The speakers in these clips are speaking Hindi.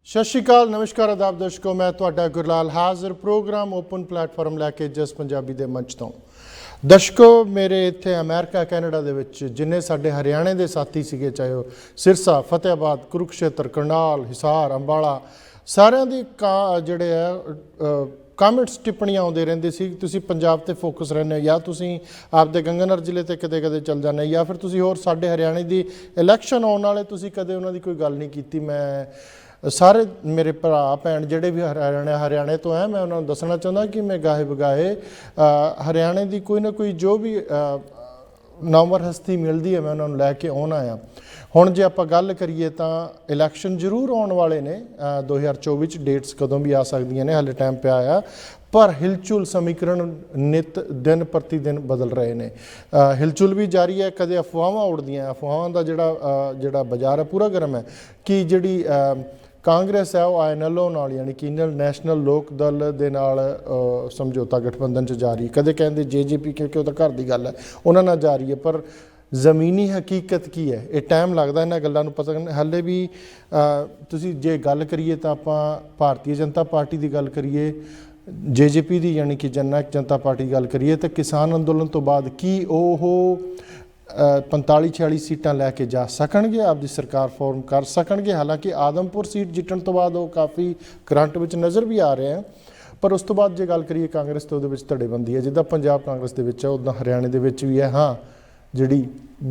ਸਤਿ ਸ਼੍ਰੀ ਅਕਾਲ, ਨਮਸਕਾਰ, ਆਦਾਬ ਦਰਸ਼ਕੋ। ਮੈਂ ਤੁਹਾਡਾ ਗੁਰਲਾਲ ਹਾਜ਼ਰ ਪ੍ਰੋਗਰਾਮ ਓਪਨ ਪਲੇਟਫਾਰਮ ਲੈ ਕੇ ਜਸ ਪੰਜਾਬੀ ਦੇ ਮੰਚ ਤੋਂ। ਦਰਸ਼ਕੋ, ਮੇਰੇ ਇੱਥੇ ਅਮਰੀਕਾ ਕੈਨੇਡਾ ਦੇ ਵਿੱਚ ਜਿੰਨੇ ਸਾਡੇ ਹਰਿਆਣੇ ਦੇ ਸਾਥੀ ਸੀਗੇ, ਚਾਹੇ ਉਹ ਸਿਰਸਾ, ਫਤਿਆਬਾਦ, ਕੁਰੂਕਸ਼ੇਤਰ, ਕਰਨਾਲ, ਹਿਸਾਰ, ਅੰਬਾਲਾ, ਸਾਰਿਆਂ ਦੀ ਜਿਹੜੇ ਆ ਕਾਮੈਂਟਸ ਟਿੱਪਣੀਆਂ ਆਉਂਦੇ ਰਹਿੰਦੇ ਸੀ। ਤੁਸੀਂ ਪੰਜਾਬ ਤੇ ਫੋਕਸ ਰਹਿੰਦੇ ਹੋ, ਜਾਂ ਤੁਸੀਂ ਆਪਦੇ ਗੰਗਾਨਗਰ ਜ਼ਿਲ੍ਹੇ ਤੇ ਕਦੇ ਕਦੇ ਚੱਲ ਜਾਂਦੇ, ਜਾਂ ਫਿਰ ਤੁਸੀਂ ਹੋਰ ਸਾਡੇ ਹਰਿਆਣੇ ਦੀ ਇਲੈਕਸ਼ਨ ਆਉਣ ਵਾਲੇ ਤੁਸੀਂ ਕਦੇ ਉਹਨਾਂ ਦੀ ਕੋਈ ਗੱਲ ਨਹੀਂ ਕੀਤੀ। ਮੈਂ ਸਾਰੇ ਮੇਰੇ ਭਰਾ ਭੈਣ ਜਿਹੜੇ ਵੀ ਹਰਿਆਣੇ ਤੋਂ ਹੈ, ਮੈਂ ਉਹਨਾਂ ਨੂੰ ਦੱਸਣਾ ਚਾਹੁੰਦਾ ਕਿ ਮੈਂ ਗਾਹੇ ਬਗਾਹੇ ਹਰਿਆਣੇ ਦੀ ਕੋਈ ਨਾ ਕੋਈ ਜੋ ਵੀ ਨਾਮਵਰ ਹਸਤੀ ਮਿਲਦੀ ਹੈ, ਮੈਂ ਉਹਨਾਂ ਨੂੰ ਲੈ ਕੇ ਆਉਣਾ ਆ। ਹੁਣ ਜੇ ਆਪਾਂ ਗੱਲ ਕਰੀਏ ਤਾਂ ਇਲੈਕਸ਼ਨ ਜ਼ਰੂਰ ਆਉਣ ਵਾਲੇ ਨੇ 2024 'ਚ। ਡੇਟਸ ਕਦੋਂ ਵੀ ਆ ਸਕਦੀਆਂ ਨੇ, ਹਾਲੇ ਟਾਈਮ ਪਿਆ ਆ, ਪਰ ਹਿਲਚੁਲ ਸਮੀਕਰਨ ਨਿਤ ਦਿਨ ਪ੍ਰਤੀ ਦਿਨ ਬਦਲ ਰਹੇ ਨੇ। ਹਿਲਚੁਲ ਵੀ ਜਾਰੀ ਹੈ, ਕਦੇ ਅਫਵਾਹਾਂ ਉੱਡਦੀਆਂ। ਅਫਵਾਹਾਂ ਦਾ ਜਿਹੜਾ ਬਾਜ਼ਾਰ ਹੈ ਪੂਰਾ ਗਰਮ ਹੈ ਕਿ ਜਿਹੜੀ ਕਾਂਗਰਸ ਹੈ ਉਹ INLO ਨਾਲ, ਯਾਨੀ ਕਿ ਇੰਡੀਅਨ ਨੈਸ਼ਨਲ ਲੋਕ ਦਲ ਦੇ ਨਾਲ ਸਮਝੌਤਾ ਗਠਬੰਧਨ 'ਚ ਜਾ ਰਹੀ। ਕਦੇ ਕਹਿੰਦੇ JJP, ਕਿਉਂਕਿ ਉਹ ਤਾਂ ਘਰ ਦੀ ਗੱਲ ਹੈ, ਉਹਨਾਂ ਨਾਲ ਜਾ ਰਹੀ ਹੈ। ਪਰ ਜ਼ਮੀਨੀ ਹਕੀਕਤ ਕੀ ਹੈ, ਇਹ ਟਾਈਮ ਲੱਗਦਾ ਇਹਨਾਂ ਗੱਲਾਂ ਨੂੰ ਪਤਾ ਕਰਨ। ਹਾਲੇ ਵੀ ਤੁਸੀਂ ਜੇ ਗੱਲ ਕਰੀਏ ਤਾਂ ਆਪਾਂ ਭਾਰਤੀ ਜਨਤਾ ਪਾਰਟੀ ਦੀ ਗੱਲ ਕਰੀਏ, JJP ਦੀ ਯਾਨੀ ਕਿ ਜਨਤਾ ਪਾਰਟੀ ਦੀ ਗੱਲ ਕਰੀਏ, ਤਾਂ ਕਿਸਾਨ ਅੰਦੋਲਨ ਤੋਂ ਬਾਅਦ ਕੀ ਉਹ 45-46 ਸੀਟਾਂ ਲੈ ਕੇ ਜਾ ਸਕਣਗੇ, ਆਪਦੀ ਸਰਕਾਰ ਫਾਰਮ ਕਰ ਸਕਣਗੇ। ਹਾਲਾਂਕਿ ਆਦਮਪੁਰ ਸੀਟ ਜਿੱਤਣ ਤੋਂ ਬਾਅਦ ਉਹ ਕਾਫੀ ਕਰੰਟ ਵਿੱਚ ਨਜ਼ਰ ਵੀ ਆ ਰਹੇ ਆ। ਪਰ ਉਸ ਤੋਂ ਬਾਅਦ ਜੇ ਗੱਲ ਕਰੀਏ ਕਾਂਗਰਸ ਤੋਂ, ਉਹਦੇ ਵਿੱਚ ਧੜੇਬੰਦੀ ਹੈ। ਜਿੱਦਾਂ ਪੰਜਾਬ ਕਾਂਗਰਸ ਦੇ ਵਿੱਚ ਹੈ, ਉੱਦਾਂ ਹਰਿਆਣੇ ਦੇ ਵਿੱਚ ਵੀ ਹੈ। ਹਾਂ, ਜਿਹੜੀ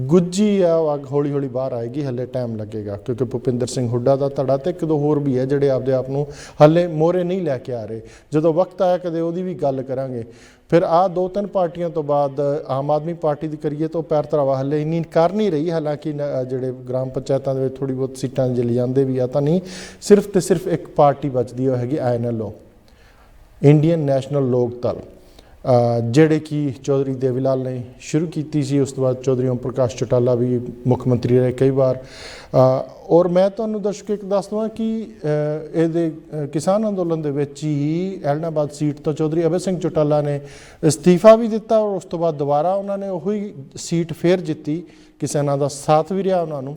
ਗੁੱਜੀ ਆ ਉਹ ਅੱਗ ਹੌਲੀ ਹੌਲੀ ਬਾਹਰ ਆਏਗੀ, ਹਲੇ ਟਾਈਮ ਲੱਗੇਗਾ, ਕਿਉਂਕਿ ਭੁਪਿੰਦਰ ਸਿੰਘ ਹੁੱਡਾ ਦਾ ਧੜਾ ਤੇ ਇੱਕ ਦੋ ਹੋਰ ਵੀ ਹੈ ਜਿਹੜੇ ਆਪਦੇ ਆਪ ਨੂੰ ਹਲੇ ਮੋਹਰੇ ਨਹੀਂ ਲੈ ਕੇ ਆ ਰਹੇ। ਜਦੋਂ ਵਕਤ ਆਇਆ ਕਦੇ ਉਹਦੀ ਵੀ ਗੱਲ ਕਰਾਂਗੇ। ਫਿਰ ਆਹ 2-3 ਪਾਰਟੀਆਂ ਤੋਂ ਬਾਅਦ ਆਮ ਆਦਮੀ ਪਾਰਟੀ ਦੀ ਕਰੀਏ ਤਾਂ ਉਹ ਪੈਰ ਧਰਾਵਾ ਹਲੇ ਇੰਨੀ ਕਰ ਨਹੀਂ ਰਹੀ। ਹਾਲਾਂਕਿ ਜਿਹੜੇ ਗ੍ਰਾਮ ਪੰਚਾਇਤਾਂ ਦੇ ਵਿੱਚ ਥੋੜ੍ਹੀ ਬਹੁਤ ਸੀਟਾਂ ਜੇ ਲਿਜਾਂਦੇ ਵੀ ਆ, ਤਾਂ ਨਹੀਂ, ਸਿਰਫ ਤੇ ਸਿਰਫ ਇੱਕ ਪਾਰਟੀ ਬਚਦੀ ਉਹ ਹੈਗੀ INLO, ਇੰਡੀਅਨ ਨੈਸ਼ਨਲ ਲੋਕ ਦਲ, ਜਿਹੜੇ ਕਿ ਚੌਧਰੀ ਦੇਵੀ ਲਾਲ ਨੇ ਸ਼ੁਰੂ ਕੀਤੀ ਸੀ। ਉਸ ਤੋਂ ਬਾਅਦ ਚੌਧਰੀ ਓਮ ਪ੍ਰਕਾਸ਼ ਚੌਟਾਲਾ ਵੀ ਮੁੱਖ ਮੰਤਰੀ ਰਹੇ ਕਈ ਵਾਰ। ਔਰ ਮੈਂ ਤੁਹਾਨੂੰ ਦਰਸ਼ਕ ਇੱਕ ਦੱਸ ਦਵਾਂ ਕਿ ਇਹਦੇ ਕਿਸਾਨ ਅੰਦੋਲਨ ਦੇ ਵਿੱਚ ਹੀ ਐਲਨਾਬਾਦ ਸੀਟ ਤੋਂ ਚੌਧਰੀ ਅਭੈ ਸਿੰਘ ਚੌਟਾਲਾ ਨੇ ਅਸਤੀਫਾ ਵੀ ਦਿੱਤਾ, ਔਰ ਉਸ ਤੋਂ ਬਾਅਦ ਦੁਬਾਰਾ ਉਹਨਾਂ ਨੇ ਉਹੀ ਸੀਟ ਫੇਰ ਜਿੱਤੀ। ਕਿਸਾਨਾਂ ਦਾ ਸਾਥ ਵੀ ਰਿਹਾ ਉਹਨਾਂ ਨੂੰ।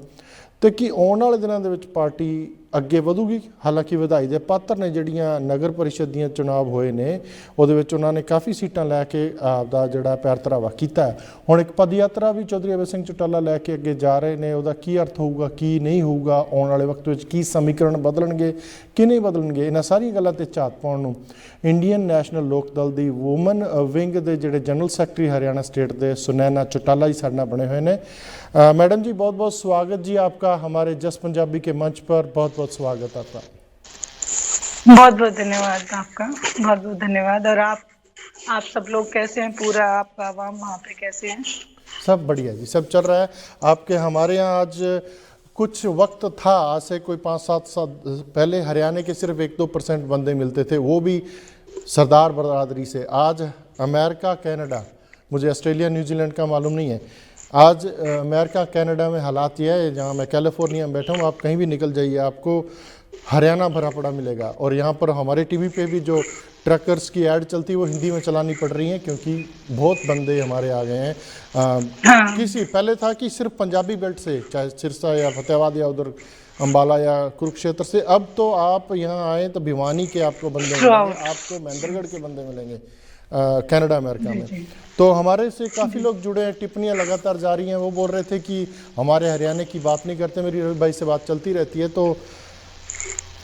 ਅਤੇ ਕੀ ਆਉਣ ਵਾਲੇ ਦਿਨਾਂ ਦੇ ਵਿੱਚ ਪਾਰਟੀ ਅੱਗੇ ਵਧੂਗੀ? ਹਾਲਾਂਕਿ ਵਧਾਈ ਦੇ ਪਾਤਰ ਨੇ ਜਿਹੜੀਆਂ ਨਗਰ ਪਰਿਸ਼ਦ ਦੀਆਂ ਚੁਣਾਵ ਹੋਏ ਨੇ, ਉਹਦੇ ਵਿੱਚ ਉਹਨਾਂ ਨੇ ਕਾਫੀ ਸੀਟਾਂ ਲੈ ਕੇ ਆਪਦਾ ਜਿਹੜਾ ਪੈਰ ਧਰਾਵਾ ਕੀਤਾ ਹੈ। ਹੁਣ ਇੱਕ ਪਦ ਯਾਤਰਾ ਵੀ ਚੌਧਰੀ ਅਭੈ ਸਿੰਘ ਚੌਟਾਲਾ ਲੈ ਕੇ ਅੱਗੇ ਜਾ ਰਹੇ ਨੇ। ਉਹਦਾ ਕੀ ਅਰਥ ਹੋਊਗਾ, ਕੀ ਨਹੀਂ ਹੋਊਗਾ, ਆਉਣ ਵਾਲੇ ਵਕਤ ਵਿੱਚ ਕੀ ਸਮੀਕਰਨ ਬਦਲਣਗੇ ਕਿ ਨਹੀਂ ਬਦਲਣਗੇ, ਇਹਨਾਂ ਸਾਰੀਆਂ ਗੱਲਾਂ 'ਤੇ ਝਾਤ ਪਾਉਣ ਨੂੰ ਇੰਡੀਅਨ ਨੈਸ਼ਨਲ ਲੋਕ ਦਲ ਦੀ ਵੂਮਨ ਵਿੰਗ ਦੇ ਜਿਹੜੇ ਜਨਰਲ ਸੈਕਟਰੀ ਹਰਿਆਣਾ ਸਟੇਟ ਦੇ ਸੁਨੈਨਾ ਚੌਟਾਲਾ ਜੀ ਸਾਡੇ ਨਾਲ ਬਣੇ ਹੋਏ ਨੇ। मैडम जी, बहुत बहुत स्वागत जी आपका हमारे जस पंजाबी के मंच पर। बहुत बहुत स्वागत आपका। बहुत बहुत धन्यवाद आपका, बहुत बहुत धन्यवाद। और आप सब लोग कैसे हैं? पूरा आपका आवाम वहाँ पे कैसे हैं? सब बढ़िया जी, सब चल रहा है। आपके हमारे यहाँ आज कुछ वक्त था, आज से कोई 5-7 साल पहले हरियाणा के सिर्फ 1-2% बंदे मिलते थे, वो भी सरदार बरादरी से। आज अमेरिका, कनाडा, मुझे ऑस्ट्रेलिया न्यूजीलैंड का मालूम नहीं है, आज अमेरिका कनाडा में हालात ये है, जहाँ मैं कैलिफोर्निया में बैठा हूँ, आप कहीं भी निकल जाइए आपको हरियाणा भरा पड़ा मिलेगा। और यहाँ पर हमारे टीवी पे भी जो ट्रकर्स की ऐड चलती है वो हिंदी में चलानी पड़ रही है, क्योंकि बहुत बंदे हमारे आ गए हैं। किसी पहले था कि सिर्फ पंजाबी बेल्ट से, चाहे सिरसा या फतेहाबाद या उधर अम्बाला या कुरुक्षेत्र से, अब तो आप यहाँ आए तो भिवानी के आपको बंदे मिलेंगे, आपको महेंद्रगढ़ के बंदे मिलेंगे कनाडा अमेरिका में। तो हमारे से काफ़ी लोग जुड़े हैं, टिप्पणियाँ लगातार जा रही हैं। वो बोल रहे थे कि हमारे हरियाणा की बात नहीं करते, मेरी रवि भाई से बात चलती रहती है, तो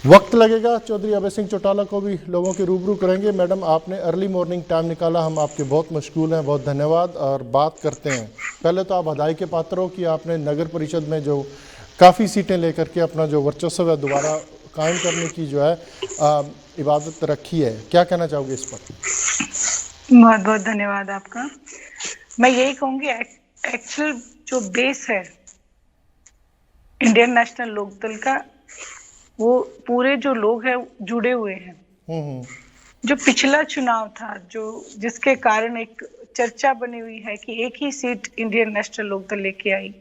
वक्त लगेगा। चौधरी अभय सिंह चौटाला को भी लोगों के रूबरू करेंगे। मैडम, आपने अर्ली मॉर्निंग टाइम निकाला, हम आपके बहुत मशगूल हैं, बहुत धन्यवाद। और बात करते हैं, पहले तो आप बधाई के पात्र हो कि आपने नगर परिषद में जो काफ़ी सीटें लेकर के अपना जो वर्चस्व है दोबारा कायम करने की जो है इबादत रखी है। क्या कहना चाहोगे इस पर? बहुत बहुत धन्यवाद आपका। मैं यही कहूँगी, एक्चुअल जो बेस है इंडियन नेशनल लोकदल का, वो पूरे जो लोग हैं जुड़े हुए हैं। जो पिछला चुनाव था, जो जिसके कारण एक चर्चा बनी हुई है कि एक ही सीट इंडियन नेशनल लोकदल लेके आई,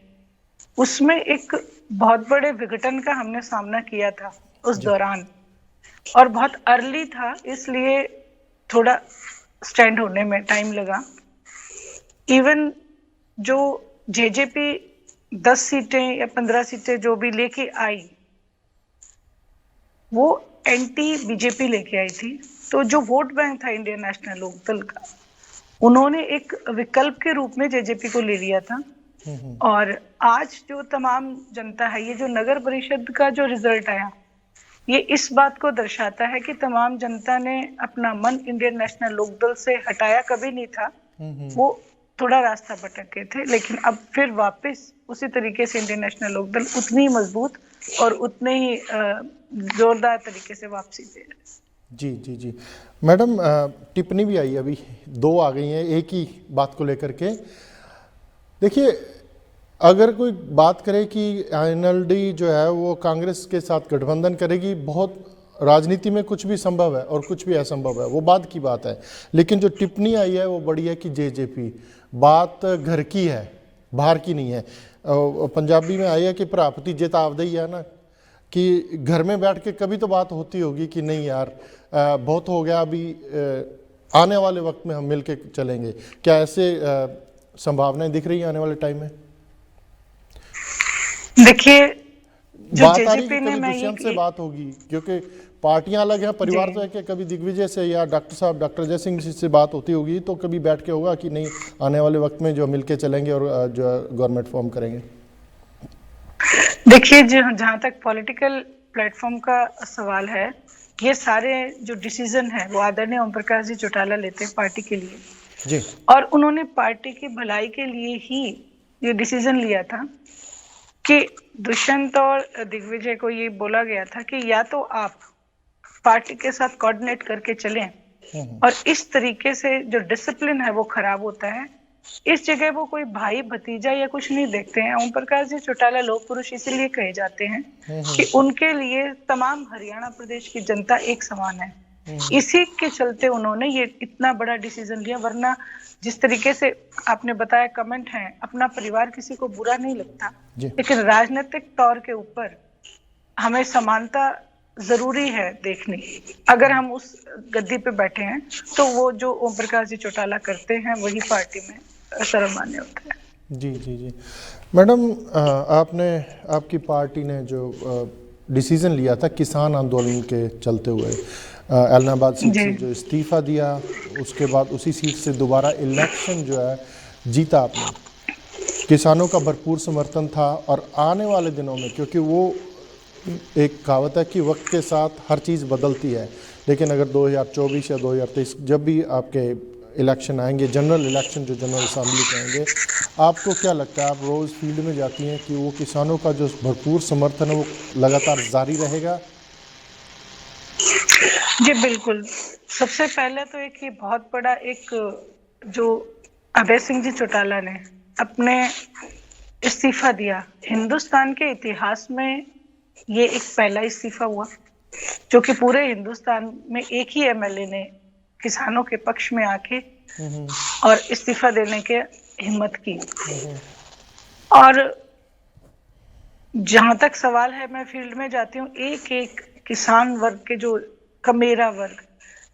उसमें एक बहुत बड़े विघटन का हमने सामना किया था उस दौरान, और बहुत अर्ली था, इसलिए थोड़ा स्टैंड होने में टाइम लगा। इवन जो JJP 10 सीटें या 15 सीटें जो भी लेके आई, वो एंटी बीजेपी लेके आई थी। तो जो वोट बैंक था इंडियन नेशनल लोकदल का, उन्होंने एक विकल्प के रूप में जेजेपी को ले लिया था। और आज जो तमाम जनता है, ये जो नगर परिषद का जो रिजल्ट आया, ये इस बात को दर्शाता है कि तमाम जनता ने अपना मन इंडियन नेशनल लोकदल से हटाया कभी नहीं था। वो थोड़ा रास्ता भटक गए थे, लेकिन अब फिर वापस उसी तरीके से इंडियन नेशनल लोकदल उतनी ही मजबूत और उतने ही जोरदार तरीके से वापसी दे रहे हैं। जी जी जी मैडम, टिप्पणी भी आई, अभी 2 आ गई हैं एक ही बात को लेकर के। देखिए, अगर कोई बात करे कि एनएलडी जो है वो कांग्रेस के साथ गठबंधन करेगी, बहुत राजनीति में कुछ भी संभव है और कुछ भी असंभव है, वो बाद की बात है। लेकिन जो टिप्पणी आई है वो बड़ी है कि जेजेपी, बात घर की है, बाहर की नहीं है। पंजाबी में आई है कि प्राप्ति जित आवदे ही है ना, कि घर में बैठ के कभी तो बात होती होगी कि नहीं यार बहुत हो गया, अभी आने वाले वक्त में हम मिल के चलेंगे। क्या ऐसे संभावनाएं दिख रही है आने वाले टाइम में? देखिए, जो बात आ रही जेजेपी कि ने, कभी मैं दुष्यंत से बात होगी, क्योंकि पार्टियां अलग हैं, परिवार तो है, कि कभी दिग्विजय से या डॉक्टर साहब डॉक्टर अजय सिंह जी से बात होती होगी, तो कभी बैठ के होगा कि नहीं आने वाले वक्त में जो मिलके चलेंगे और जो गवर्नमेंट फॉर्म करेंगे। देखिए, जहाँ तक पॉलिटिकल प्लेटफॉर्म का सवाल है, ये सारे जो डिसीजन है वो आदरणीय ओम प्रकाश जी चौटाला लेते हैं पार्टी के लिए जी। और उन्होंने पार्टी की भलाई के लिए ही ये डिसीजन लिया था कि दुष्यंत और दिग्विजय को ये बोला गया था कि या तो आप पार्टी के साथ कोऑर्डिनेट करके चलें, और इस तरीके से जो डिसिप्लिन है वो खराब होता है। इस जगह वो कोई भाई भतीजा या कुछ नहीं देखते हैं। ओम प्रकाश जी चौटाला लोक पुरुष इसीलिए कहे जाते हैं कि उनके लिए तमाम हरियाणा प्रदेश की जनता एक समान है। इसी के चलते उन्होंने ये इतना बड़ा डिसीजन लिया। वरना जिस तरीके से आपने बताया, कमेंट है, अपना परिवार किसी को बुरा नहीं लगता, लेकिन राजनीतिक तौर के ऊपर हमें समानता जरूरी है देखनी। अगर हम उस गद्दी पे बैठे हैं तो वो जो ओम प्रकाश जी चौटाला करते हैं वही पार्टी में सर्वमान्य होता है। जी जी जी मैडम, आपकी पार्टी ने जो डिसीजन लिया था किसान आंदोलन के चलते हुए, एलनाबाद सीट से जो इस्तीफा दिया, उसके बाद उसी सीट से दोबारा इलेक्शन जो है जीता आपने, किसानों का भरपूर समर्थन था। और आने वाले दिनों में, क्योंकि वो एक कहावत है कि वक्त के साथ हर चीज़ बदलती है, लेकिन अगर 2024 या 2023 जब भी आपके इलेक्शन आएंगे, जनरल इलेक्शन जो जनरल असेंबली के आएंगे, आपको क्या लगता है, आप रोज़ फील्ड में जाती हैं, कि वो किसानों का जो भरपूर समर्थन है वो लगातार जारी रहेगा? जी बिल्कुल। सबसे पहले तो एक ये बहुत बड़ा एक जो अभय सिंह जी चौटाला ने अपने इस्तीफा दिया, हिंदुस्तान के इतिहास में ये एक पहला इस्तीफा हुआ जो कि पूरे हिंदुस्तान में एक ही एमएलए ने किसानों के पक्ष में आके और इस्तीफा देने के हिम्मत की। और जहां तक सवाल है, मैं फील्ड में जाती हूँ, एक एक किसान वर्ग के जो कमेरा वर्ग,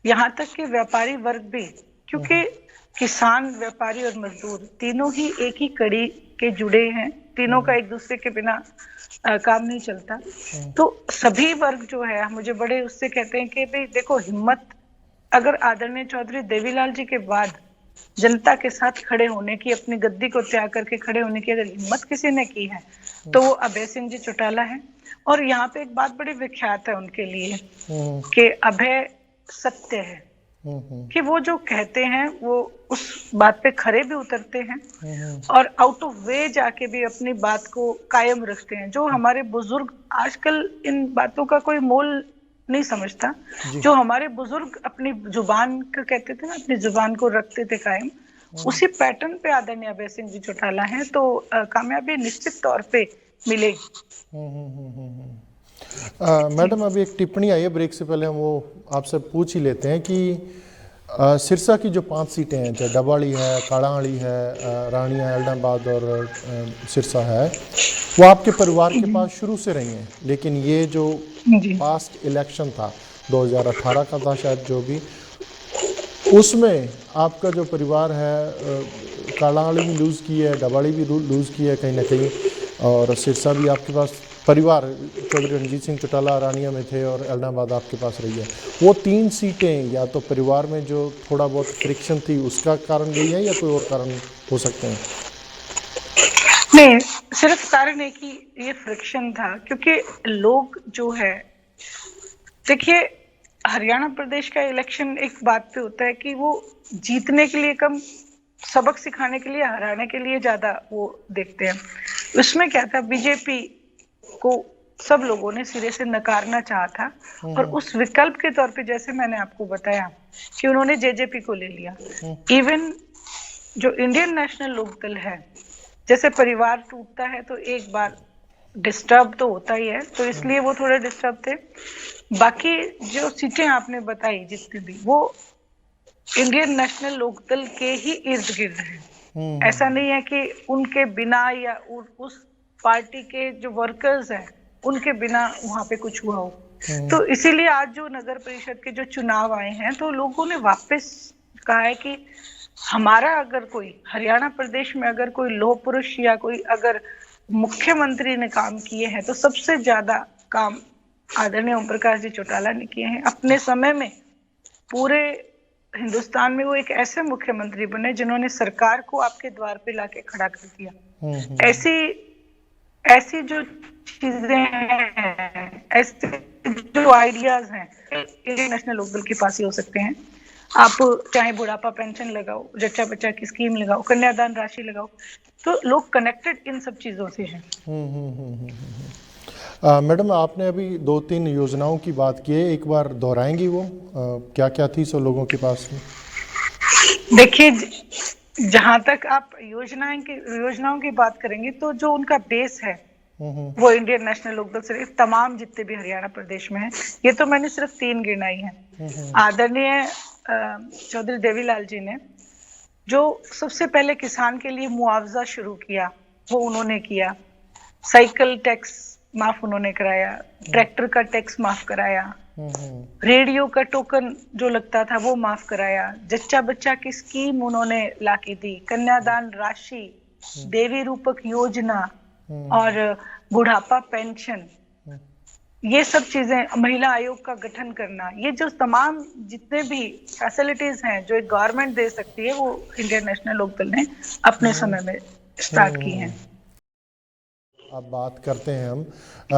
यहाँ तक कि व्यापारी वर्ग भी, क्योंकि किसान, व्यापारी और मजदूर तीनों ही एक ही कड़ी के जुड़े हैं, तीनों का एक दूसरे के बिना काम नहीं चलता। तो सभी वर्ग जो है मुझे बड़े उससे कहते हैं कि भाई देखो, हिम्मत अगर आदरणीय चौधरी देवीलाल जी के बाद जनता के साथ खड़े होने की, अपनी गद्दी को त्याग करके खड़े होने की अगर हिम्मत किसी ने की है तो वो अभय सिंह जी चौटाला है। और यहाँ पे एक बात बड़ी विख्यात है उनके लिए कि अभय सत्य है, कि वो जो कहते हैं वो उस बात पे खरे भी उतरते हैं और आउट ऑफ वे जाके भी अपनी बात को कायम रखते हैं। जो हमारे बुजुर्ग आजकल इन बातों का कोई मोल नहीं समझता, जो हमारे बुजुर्ग अपनी जुबान का कहते थे ना, अपनी जुबान को रखते थे कायम, उसी पैटर्न पे आदरणीय अभय सिंह जी चौटाला है। तो कामयाबी निश्चित तौर पे मिलेगी। मैडम, अभी एक टिप्पणी आई है, ब्रेक से पहले हम वो आपसे पूछ ही लेते हैं कि सिरसा की जो 5 सीटें हैं, चाहे डबाड़ी है, काड़ाहाड़ी है, रानिया, एलनाबाद और सिरसा है, वो आपके परिवार के पास शुरू से रही हैं। लेकिन ये जो पास्ट इलेक्शन था 2018 का था शायद, जो भी, उसमें आपका जो परिवार है, काड़ाहाड़ी भी लूज़ की है, डबाड़ी भी लूज़ की है कहीं ना कहीं, और सिरसा भी आपके पास परिवार चौधरी रणजीत सिंह चौटाला रानिया में थे और एलनाबाद आपके पास रही है, वो 3 सीटें या तो परिवार में जो थोड़ा बहुत फ्रिक्शन थी उसका कारण गई है या कोई और कारण हो सकते हैं? नहीं, सिर्फ कारण है कि ये फ्रिक्शन था, क्योंकि लोग जो है, देखिए हरियाणा प्रदेश का इलेक्शन एक बात पे होता है कि वो जीतने के लिए कम, सबक सिखाने के लिए, हराने के लिए ज्यादा वो देखते हैं। उसमें क्या था, बीजेपी को सब लोगों ने सिरे से नकारना चाहा था और उस विकल्प के तौर पे, जैसे मैंने आपको बताया कि उन्होंने जेजेपी को ले लिया। इवन जो इंडियन नेशनल लोकदल है, जैसे परिवार टूटता है तो एक बार डिस्टर्ब तो होता ही है, तो इसलिए वो थोड़े डिस्टर्ब थे। बाकी जो सीटें आपने बताई जितनी भी, वो इंडियन नेशनल लोकदल के ही इर्द गिर्द है। ऐसा नहीं है कि उनके बिना या उस पार्टी के जो वर्कर्स हैं उनके बिना वहां पे कुछ हुआ हो। तो इसीलिए आज जो नगर परिषद के जो चुनाव आए हैं, तो लोगों ने वापस कहा है कि हमारा अगर कोई हरियाणा प्रदेश में अगर कोई लोह पुरुष या कोई अगर मुख्यमंत्री ने काम किए हैं, तो सबसे ज्यादा काम आदरणीय ओम प्रकाश जी चौटाला ने किए हैं। अपने समय में पूरे हिंदुस्तान में वो एक ऐसे मुख्यमंत्री बने जिन्होंने सरकार को आपके द्वार पे लाके खड़ा कर दिया। ऐसी जो चीजें हैं, ऐसे जो आइडियाज हैं, इंडियन नेशनल लोकदल के पास ही हो सकते हैं। आप चाहे बुढ़ापा पेंशन लगाओ, जच्चा बच्चा की स्कीम लगाओ, कन्यादान राशि लगाओ, तो लोग कनेक्टेड इन सब चीजों से हैं। मैडम, आपने अभी 2-3 योजनाओं की बात की है, एक बार दोहराएंगी वो क्या क्या थी सब लोगों के पास में? देखिए, जहां तक आप योजनाओं की बात करेंगे, तो जो उनका बेस है वो इंडियन नेशनल लोकदल से तमाम जितने भी हरियाणा प्रदेश में है, ये तो मैंने सिर्फ 3 गिनाई है। आदरणीय चौधरी देवीलाल जी ने जो सबसे पहले किसान के लिए मुआवजा शुरू किया, वो उन्होंने किया। साइकिल टैक्स माफ उन्होंने कराया, ट्रैक्टर का टैक्स माफ कराया, रेडियो का टोकन जो लगता था वो माफ कराया, जच्चा बच्चा की स्कीम उन्होंने लाके दी, कन्यादान राशि, देवी रूपक योजना और बुढ़ापा पेंशन, ये सब चीजें, महिला आयोग का गठन करना, ये जो तमाम जितने भी फैसिलिटीज हैं जो एक गवर्नमेंट दे सकती है, वो इंडियन नेशनल लोकदल ने अपने समय में स्टार्ट की हैं। अब बात करते हैं हम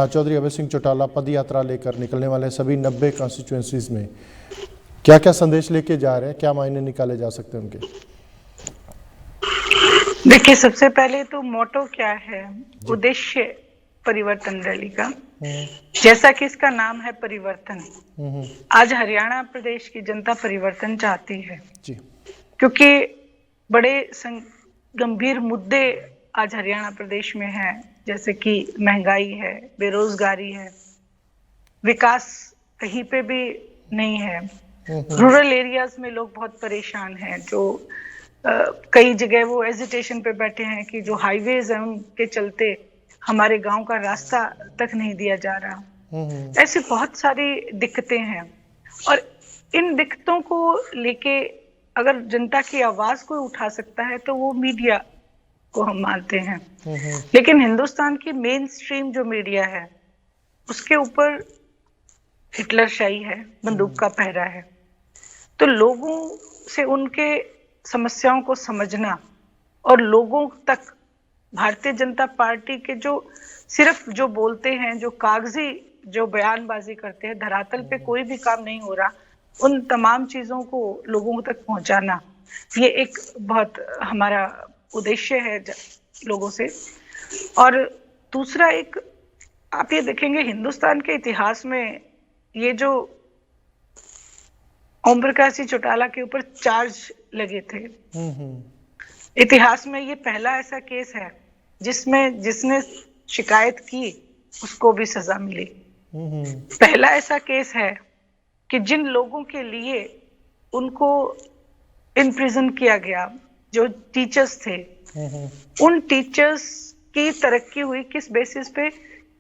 चौधरी अभय सिंह चौटाला पद यात्रा लेकर निकलने वाले सभी 90 कॉन्स्टिट्यूएंसीज में क्या क्या संदेश लेके जा रहे हैं, क्या मायने निकाले जा सकते हैं उनके? देखिए, सबसे पहले तो मोटो क्या है, उद्देश्य परिवर्तन रैली का, जैसा कि इसका नाम है परिवर्तन। आज हरियाणा प्रदेश की जनता परिवर्तन चाहती है जी, क्योंकि बड़े गंभीर मुद्दे आज हरियाणा प्रदेश में हैं, जैसे कि महंगाई है, बेरोजगारी है, विकास कहीं पे भी नहीं है। रूरल एरियाज में लोग बहुत परेशान हैं, जो कई जगह वो एजिटेशन पे बैठे हैं कि जो हाईवेज हैं उनके चलते हमारे गांव का रास्ता तक नहीं दिया जा रहा। ऐसी बहुत सारी दिक्कतें हैं और इन दिक्कतों को लेके अगर जनता की आवाज कोई उठा सकता है तो वो मीडिया को हम मानते हैं। लेकिन हिंदुस्तान की मेन स्ट्रीम जो मीडिया है उसके ऊपर हिटलरशाही है, बंदूक का पहरा है। तो लोगों से उनके समस्याओं को समझना और लोगों तक भारतीय जनता पार्टी के जो सिर्फ जो बोलते हैं, जो कागजी जो बयानबाजी करते हैं, धरातल पे कोई भी काम नहीं हो रहा, उन तमाम चीजों को लोगों तक पहुंचाना, ये एक बहुत हमारा उद्देश्य है लोगों से। और दूसरा एक आप ये देखेंगे हिंदुस्तान के इतिहास में ये जो ओम प्रकाश जी चौटाला के ऊपर चार्ज लगे थे, इतिहास में ये पहला ऐसा केस है जिसमें जिसने शिकायत की उसको भी सजा मिली। पहला ऐसा केस है कि जिन लोगों के लिए उनको इन प्रिजन किया गया, जो टीचर्स थे, उन टीचर्स की तरक्की हुई किस बेसिस पे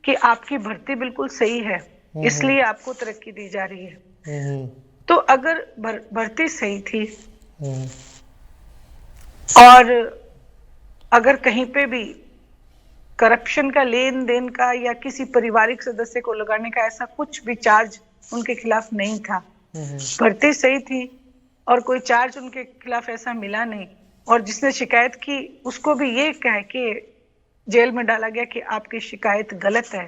कि आपकी भर्ती बिल्कुल सही है, इसलिए आपको तरक्की दी जा रही है। तो अगर भर्ती सही थी और अगर कहीं पे भी करप्शन का, लेन देन का या किसी पारिवारिक सदस्य को लगाने का ऐसा कुछ भी चार्ज उनके खिलाफ नहीं था। भर्ती सही थी और कोई चार्ज उनके खिलाफ ऐसा मिला नहीं। और जिसने शिकायत की उसको भी ये कह के जेल में डाला गया कि आपकी शिकायत गलत है।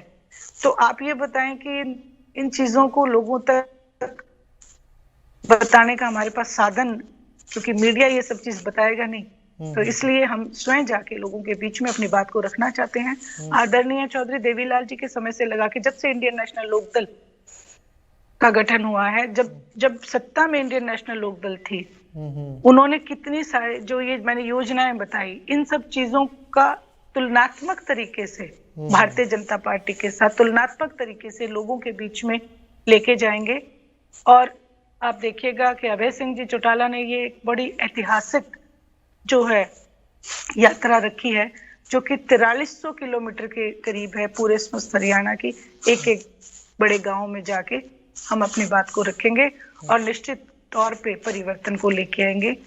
तो आप ये बताएं कि इन चीजों को लोगों तक बताने का हमारे पास साधन, क्योंकि मीडिया ये सब चीज बताएगा नहीं, तो इसलिए हम स्वयं जाके लोगों के बीच में अपनी बात को रखना चाहते हैं। आदरणीय चौधरी देवीलाल जी के समय से लगा के जब से इंडियन नेशनल लोकदल का गठन हुआ है, जब सत्ता में इंडियन नेशनल लोकदल थी, उन्होंने कितनी सारे जो ये मैंने योजनाएं बताई, इन सब चीजों का तुलनात्मक तरीके से भारतीय जनता पार्टी के साथ तुलनात्मक तरीके से लोगों के बीच में लेके जाएंगे। और आप देखिएगा कि अभय सिंह जी चौटाला ने ये एक बड़ी ऐतिहासिक जो है यात्रा रखी है, जो कि 4300 किलोमीटर के करीब है, पूरे समस्त हरियाणा की एक एक बड़े गांव में जाके हम अपनी बात को रखेंगे और निश्चित तौर पे परिवर्तन को लेके आएंगे।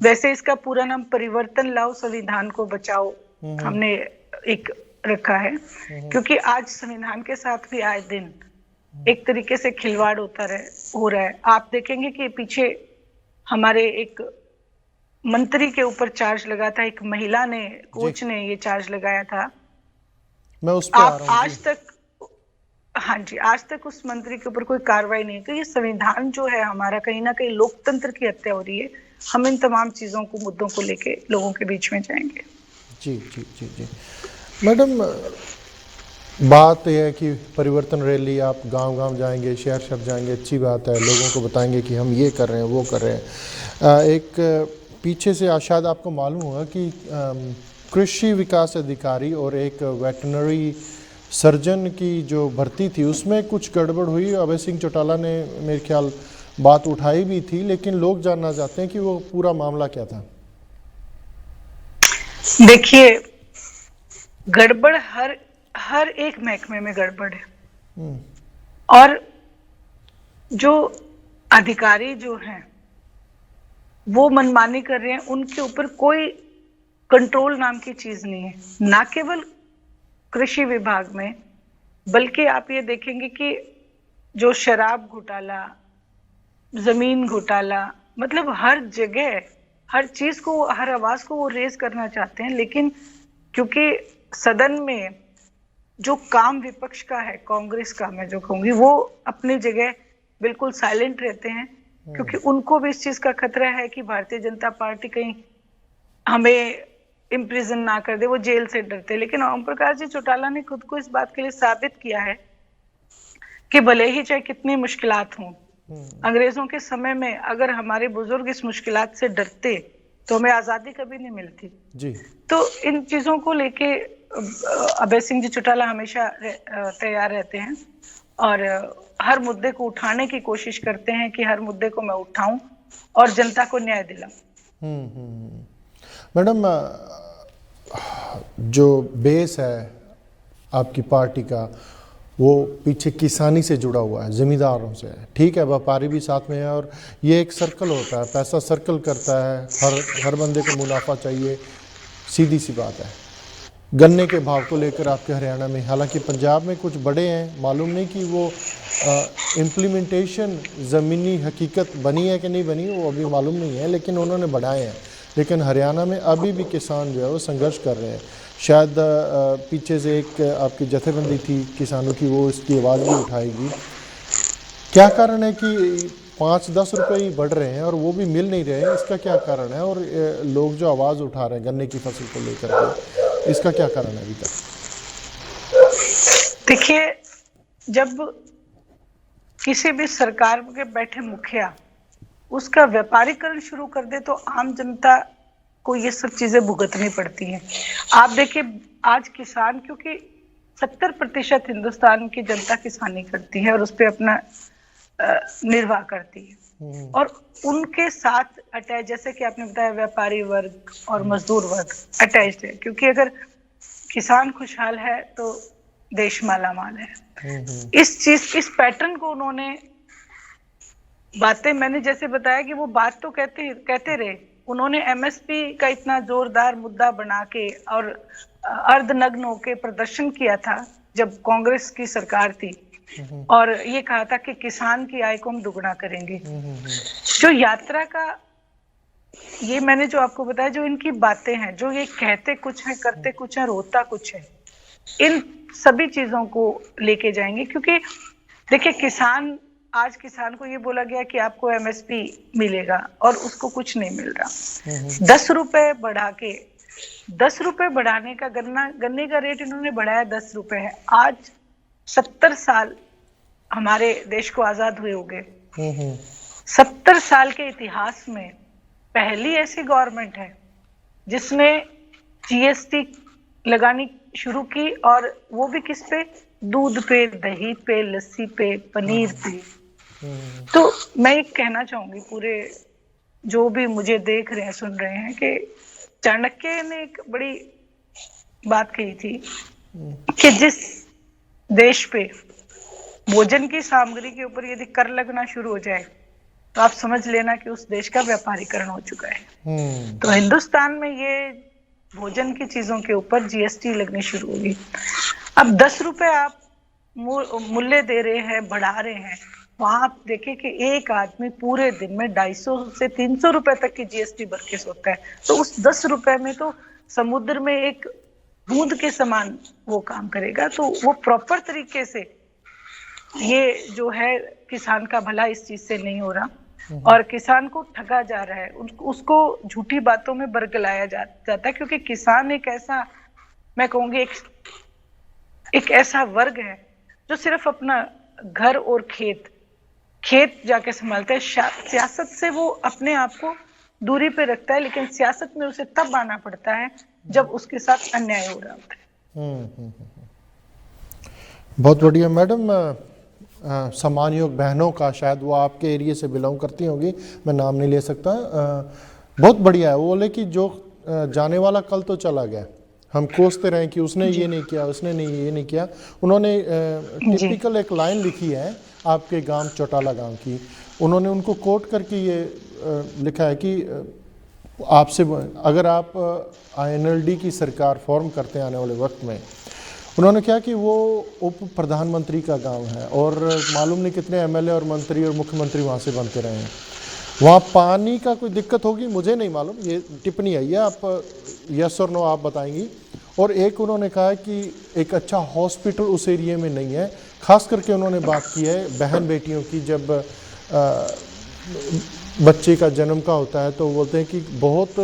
वैसे इसका पूरा नाम परिवर्तन लाओ संविधान को बचाओ हमने एक रखा है, क्योंकि आज संविधान के साथ भी आए दिन एक तरीके से खिलवाड़ हो रहा है। आप देखेंगे कि पीछे हमारे एक मंत्री के ऊपर चार्ज लगा था, एक महिला ने, कोच ने ये चार्ज लगाया था। मैं उस पे आ रहा हूं। आज तक, हाँ जी, आज तक उस मंत्री के ऊपर कोई कार्रवाई नहीं। तो ये संविधान जो है हमारा, कहीं ना कहीं लोकतंत्र की हत्या हो रही है। हम इन तमाम चीजों को, मुद्दों को लेके लोगों के बीच में जाएंगे। जी जी जी जी मैडम, बात यह है कि परिवर्तन रैली आप गांव-गांव जाएंगे, शहर जाएंगे, अच्छी बात है, लोगों को बताएंगे कि हम ये कर रहे हैं, वो कर रहे हैं। एक पीछे से शायद आपको मालूम होगा कि कृषि विकास अधिकारी और एक वेटनरी सर्जन की जो भर्ती थी उसमें कुछ गड़बड़ हुई। अभय सिंह चौटाला ने मेरे ख्याल बात उठाई भी थी, लेकिन लोग जानना चाहते हैं कि वो पूरा मामला क्या था। देखिए, गड़बड़ हर एक महकमे में गड़बड़ है, और जो अधिकारी जो हैं वो मनमानी कर रहे हैं, उनके ऊपर कोई कंट्रोल नाम की चीज नहीं है, ना केवल कृषि विभाग में, बल्कि आप ये देखेंगे कि जो शराब घोटाला, जमीन घोटाला, मतलब हर जगह हर चीज को, हर आवाज को वो रेज करना चाहते हैं। लेकिन क्योंकि सदन में जो काम विपक्ष का है, कांग्रेस का मैं जो कहूंगी, वो अपनी जगह बिल्कुल साइलेंट रहते हैं, क्योंकि उनको भी इस चीज का खतरा है कि भारतीय जनता पार्टी कहीं हमें इम्प्रिजन ना कर दे, वो जेल से डरते। लेकिन ओम प्रकाश जी चौटाला ने खुद को इस बात के लिए साबित किया है कि भले ही चाहे कितनी मुश्किलात हों, अंग्रेजों के समय में अगर हमारे बुजुर्ग इस मुश्किलात से डरते तो हमें आजादी कभी नहीं मिलती जी। तो इन चीजों को लेके अभय सिंह जी चौटाला हमेशा तैयार रहते हैं और हर मुद्दे को उठाने की कोशिश करते हैं कि हर मुद्दे को मैं उठाऊं और जनता को न्याय दिलाऊं। मैडम, जो बेस है आपकी पार्टी का, वो पीछे किसानी से जुड़ा हुआ है, ज़मींदारों से है, ठीक है, व्यापारी भी साथ में है, और ये एक सर्कल होता है, पैसा सर्कल करता है, हर बंदे को मुनाफा चाहिए, सीधी सी बात है। गन्ने के भाव को लेकर आपके हरियाणा में, हालांकि पंजाब में कुछ बड़े हैं, मालूम नहीं कि वो इम्प्लीमेंटेशन ज़मीनी हकीकत बनी है कि नहीं बनी, वो अभी मालूम नहीं है, लेकिन उन्होंने बढ़ाए हैं। लेकिन हरियाणा में अभी भी किसान जो है वो संघर्ष कर रहे हैं। शायद पीछे से एक आपकी जथेबंदी थी किसानों की, वो इसकी आवाज़ भी उठाएगी। क्या कारण है कि 5-10 रुपये ही बढ़ रहे हैं और वो भी मिल नहीं रहे हैं? इसका क्या कारण है? और लोग जो आवाज़ उठा रहे हैं गन्ने की फसल को लेकर के, इसका क्या कारण है अभी तक? देखिए, जब किसी भी सरकार के बैठे मुखिया उसका व्यापारीकरण शुरू कर दे तो आम जनता को ये सब चीजें भुगतनी पड़ती हैं। आप देखिए, आज किसान, क्योंकि 70% हिंदुस्तान की जनता किसानी करती है और उस पर अपना निर्वाह करती है, और उनके साथ अटैच, जैसे कि आपने बताया, व्यापारी वर्ग और मजदूर वर्ग अटैच है, क्योंकि अगर किसान खुशहाल है तो देश माला माल है। इस पैटर्न को उन्होंने, बातें मैंने जैसे बताया कि वो बात तो कहते रहे, उन्होंने एमएसपी का इतना जोरदार मुद्दा बना के और अर्धनग्न होकर प्रदर्शन किया था जब कांग्रेस की सरकार थी, और ये कहा था कि किसान की आय को हम दुगना करेंगे। जो यात्रा का ये मैंने जो आपको बताया, जो इनकी बातें हैं, जो ये कहते कुछ है, करते कुछ है, रोता कुछ है, इन सभी चीजों को लेके जाएंगे। क्योंकि देखिए, आज किसान को ये बोला गया कि आपको एमएसपी मिलेगा और उसको कुछ नहीं मिल रहा। 10 रुपए बढ़ा के, 10 रुपए बढ़ाने का, गन्ने का रेट इन्होंने बढ़ाया 10 रुपए है। आज 70 साल हमारे देश को आजाद हुए हो गए। 70 साल के इतिहास में पहली ऐसी गवर्नमेंट है जिसने जीएसटी लगानी शुरू की, और वो भी किस पे? दूध पे, दही पे, लस्सी पे, पनीर पे। तो मैं ये कहना चाहूंगी पूरे जो भी मुझे देख रहे हैं, सुन रहे हैं, कि चाणक्य ने एक बड़ी बात कही थी कि जिस देश पे भोजन की सामग्री के ऊपर यदि कर लगना शुरू हो जाए तो आप समझ लेना कि उस देश का व्यापारीकरण हो चुका है। तो हिंदुस्तान में ये भोजन की चीजों के ऊपर जीएसटी लगनी शुरू होगी। अब 10 रुपए आप मूल्य दे रहे हैं, बढ़ा रहे हैं, वहां आप देखें कि एक आदमी पूरे दिन में 250 से 300 रुपए तक की जीएसटी भर के सोता है। तो उस 10 रुपए में तो समुद्र में एक बूंद के समान वो काम करेगा। तो वो प्रॉपर तरीके से ये जो है किसान का भला इस चीज से नहीं हो रहा, और किसान को ठगा जा रहा है, उसको झूठी बातों में बरगलाया जाता है। क्योंकि किसान एक ऐसा, मैं कहूंगी, एक ऐसा वर्ग है जो सिर्फ अपना घर और खेत जाके संभालता है। सियासत से वो अपने आप को दूरी पे रखता है, लेकिन सियासत में उसे तब आना पड़ता है जब उसके साथ अन्याय हो रहा होता है। बहुत बढ़िया मैडम। समान योग बहनों का, शायद वो आपके एरिया से बिलोंग करती होंगी, मैं नाम नहीं ले सकता। बहुत बढ़िया है। वो बोले कि जो जाने वाला कल तो चला गया, हम कोसते रहे कि उसने ये नहीं किया, उसने ये नहीं किया। उन्होंने टिपिकल एक लाइन लिखी है आपके गांव चौटाला गांव की, उन्होंने उनको कोट करके ये लिखा है कि आपसे अगर आप आईएनएलडी की सरकार फॉर्म करते हैं आने वाले वक्त में, उन्होंने कहा कि वो उप प्रधानमंत्री का गांव है और मालूम नहीं कितने एमएलए और मंत्री और मुख्यमंत्री वहाँ से बनते रहे हैं। वहाँ पानी का कोई दिक्कत होगी, मुझे नहीं मालूम, ये टिप्पणी आई है, आप यस और नो आप बताएंगी। और एक उन्होंने कहा कि एक अच्छा हॉस्पिटल उस एरिया में नहीं है। खास करके उन्होंने बात की है बहन बेटियों की, जब बच्चे का जन्म का होता है तो बोलते हैं कि बहुत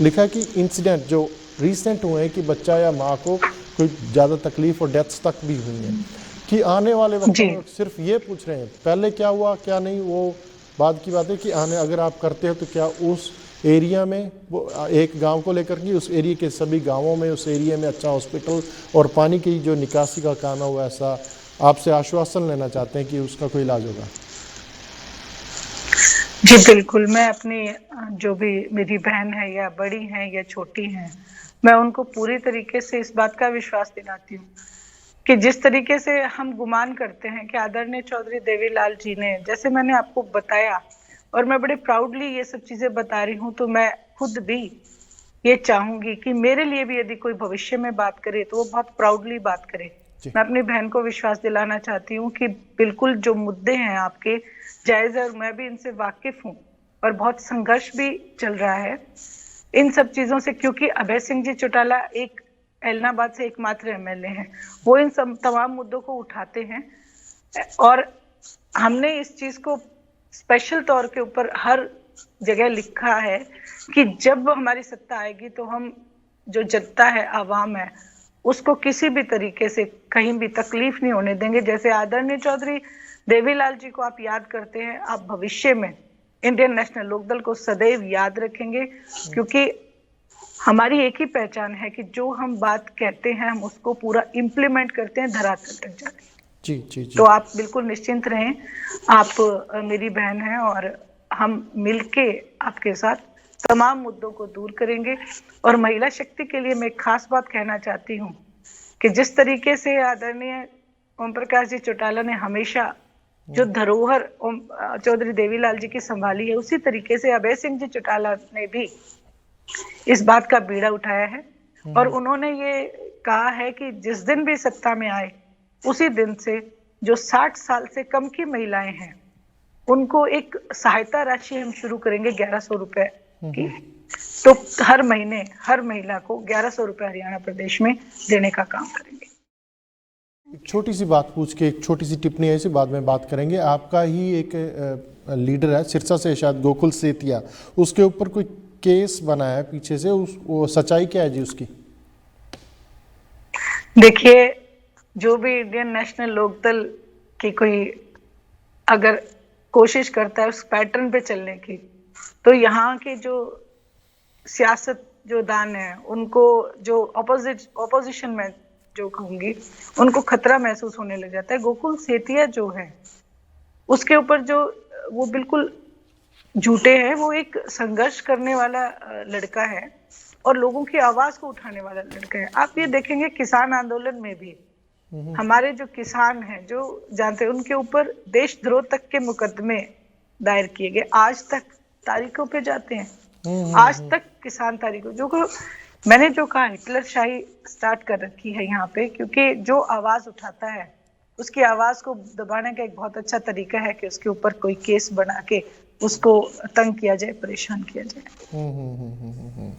लिखा है कि इंसिडेंट जो रिसेंट हुए हैं कि बच्चा या माँ को कोई ज़्यादा तकलीफ और डेथ्स तक भी हुई हैं, कि आने वाले वक्त में सिर्फ ये पूछ रहे हैं पहले क्या हुआ क्या नहीं, वो बाद की बात है कि आने अगर आप करते हो तो क्या उस एरिया में, वो एक गांव को लेकर के उस एरिया के सभी गांवों में उस एरिया में अच्छा हॉस्पिटल और पानी की जो निकासी का काम है वो ऐसा आपसे आश्वासन लेना चाहते हैं कि उसका कोई इलाज होगा। जी बिल्कुल, मैं अपनी जो भी मेरी बहन है या बड़ी है या छोटी है, मैं उनको पूरी तरीके से इस बात का विश्वास दिलाती हूँ कि जिस तरीके से हम गुमान करते हैं कि आदरणीय चौधरी देवीलाल जी ने, जैसे मैंने आपको बताया, और मैं बड़े प्राउडली ये सब चीजें बता रही हूँ, तो मैं खुद भी ये चाहूंगी कि मेरे लिए भी यदि कोई भविष्य में बात करे तो वो बहुत प्राउडली बात करे। मैं अपनी बहन को विश्वास दिलाना चाहती हूँ कि बिल्कुल जो मुद्दे हैं आपके जायज है, और मैं भी इनसे वाकिफ हूँ, और बहुत संघर्ष भी चल रहा है इन सब चीजों से। क्योंकि अभय सिंह जी चौटाला एक एलनाबाद से एकमात्र एमएलए हैं, वो इन सब तमाम मुद्दों को उठाते हैं, और हमने इस चीज को स्पेशल तौर के ऊपर हर जगह लिखा है कि जब हमारी सत्ता आएगी तो हम जो जनता है, आवाम है, उसको किसी भी तरीके से कहीं भी तकलीफ नहीं होने देंगे। जैसे आदरणीय चौधरी देवीलाल जी को आप याद करते हैं, आप भविष्य में इंडियन नेशनल लोकदल को सदैव याद रखेंगे, क्योंकि हमारी एक ही पहचान है कि जो हम बात कहते हैं हम उसको पूरा इम्प्लीमेंट करते हैं धरातल तक जाके। जी जी जी। तो आप बिल्कुल निश्चिंत रहें, आप मेरी बहन हैं और हम मिलके आपके साथ तमाम मुद्दों को दूर करेंगे। और महिला शक्ति के लिए मैं एक खास बात कहना चाहती हूँ कि जिस तरीके से आदरणीय ओम प्रकाश जी चौटाला ने हमेशा जो धरोहर चौधरी देवीलाल जी की संभाली है, उसी तरीके से अभय सिंह जी चौटाला ने भी इस बात का बीड़ा उठाया है। और उन्होंने ये कहा है कि जिस दिन भी सत्ता में आए उसी दिन से जो 60 साल से कम की महिलाएं हैं उनको एक सहायता राशि हम शुरू करेंगे 1100 रुपए की। तो हर महीने हर महिला को 1100 रुपए हरियाणा प्रदेश में देने का काम करेंगे। एक छोटी सी बात पूछ के एक छोटी सी टिप्पणी ऐसी बाद में बात करेंगे। आपका ही एक लीडर है सिरसा से शायद गोकुल सेतिया, उसके ऊपर कोई केस बना है पीछे से, वो सच्चाई क्या है जी उसकी? देखिए, जो भी इंडियन नेशनल लोकदल की कोई अगर कोशिश करता है उस पैटर्न पे चलने की, तो यहाँ के जो सियासत जो दान है उनको, जो ऑपोजिशन में जो कहूंगी, उनको खतरा महसूस होने लग जाता है। गोकुल सेतिया जो है उसके ऊपर जो वो बिल्कुल झूठे हैं, वो एक संघर्ष करने वाला लड़का है और लोगों की आवाज को उठाने वाला लड़का है। आप ये देखेंगे किसान आंदोलन में भी हमारे जो किसान हैं, जो जानते हैं, उनके ऊपर देशद्रोह तक के मुकदमे दायर किए गए, आज तक तारीखों पे जाते हैं। आज तक किसान तारीखों जो मैंने जो कहा हिटलर शाही स्टार्ट कर रखी है यहाँ पे, क्योंकि जो आवाज उठाता है उसकी आवाज को दबाने का एक बहुत अच्छा तरीका है कि उसके ऊपर कोई केस बना के उसको तंग किया जाए, परेशान किया जाए।